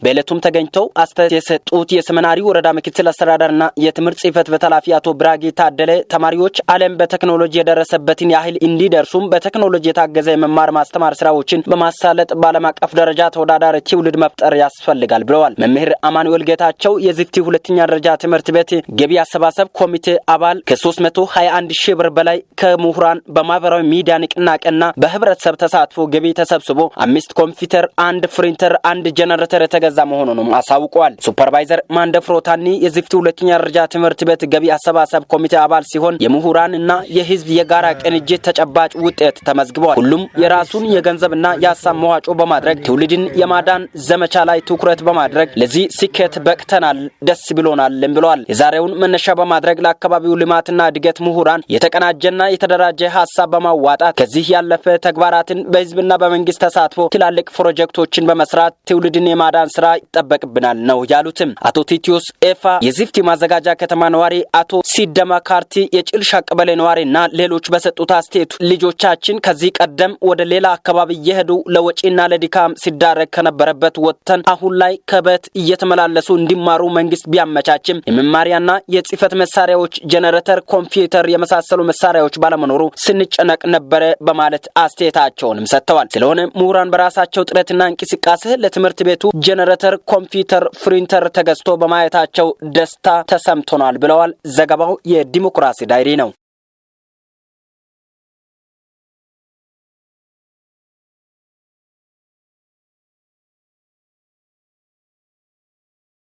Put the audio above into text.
በእለቱም ተገኝተው አስተያየት የሰጡት የሰመናሪ ወረዳ ምክትል አስተዳዳሪና የትምህርት ጽሕፈት ቤት ኃላፊ አቶ ብራጌ ታደለ ተማሪዎች ዓለም በቴክኖሎጂ የደረሰበትን ያህል እንዲደርሱም በቴክኖሎጂ የታገዘ የመማር ማስተማር ስራዎችን በማሳለጥ በዓለም አቀፍ ደረጃ ተወዳዳሪ ትውልድ መፍጠር ያስፈልጋል ብለዋል። መምህር አማኑኤል ጌታቸው የዚፍቲ ሁለተኛ ደረጃ ትምህርት ቤት ገቢ አሰባሰብ ኮሚቴ አባል ከ321 ሺህ ብር በላይ ከምሁራን በማህበራዊ ሚዲያ ንቅናቄና በህብረተሰብ ተሳትፎ ገቢ ተሰብስቦ 5 ኮምፒውተር፣ 1 ፕሪንተር፣ 1 ጄነሬተር የተገዛ መሆኑንም አሳውቀዋል። ሱፐርቫይዘር ማንደፍሮታኒ የዚፍቲ ሁለተኛ ደረጃ ትምህርት ቤት ገቢ አሰባሰብ ኮሚቴ አባል ሲሆን የምሁራንና የህዝብ የጋራ ቅንጅት ተጨባጭ ውጤት ተመዝግቧል። ሁሉም የራሱን የገንዘብና የሀሳብ መዋጮ በማድረግ ትውልድን የማዳን ዘመቻ ላይ ትኩረት በማድረግ ለዚህ ስኬት በቅተናል፣ ደስ ብሎናል ብለዋል። የዛሬውን መነሻ በማድረግ ለአካባቢው ልማትና እድገት ምሁራን የተቀናጀና የተደራጀ ሀሳብ በማዋጣት ከዚህ ያለፈ ተግባራትን በህዝብና በመንግስት ተሳትፎ ትላልቅ ፕሮጀክቶችን በመስራት ትውልድን የማዳን ስራ ይጠበቅብናል ነው ያሉትም። አቶ ቲቲዮስ ኤፋ የዚፍቲ ማዘጋጃ ከተማ ነዋሪ፣ አቶ ሲደማ ካርቲ የጭልሻ ቀበሌ ነዋሪና ሌሎች በሰጡት አስተያየት ልጆቻችን ከዚህ ቀደም ወደ ሌላ አካባቢ እየሄዱ ለወጪና ለድካም ሲዳረግ ከነበረበት ወጥተን አሁን ላይ ከቤት እየተመላለሱ እንዲማሩ መንግስት ቢያመቻችም የመማሪያና የጽህፈት መሳሪያዎች ጄነሬተር፣ ኮምፒውተር የመሳሰሉ መሳሪያዎች ባለመኖሩ ስንጨነቅ ነበረ በማለት አስተያየታቸውንም ሰጥተዋል። ስለሆነ ምሁራን በራሳቸው ጥረትና እንቅስቃሴ ለትምህርት ቤቱ ጄነሬተር፣ ኮምፒውተር፣ ፕሪንተር ተገዝቶ በማየታቸው ደስታ ተሰምቶናል ብለዋል። ዘገባው የዲሞክራሲ ዳይሪ ነው።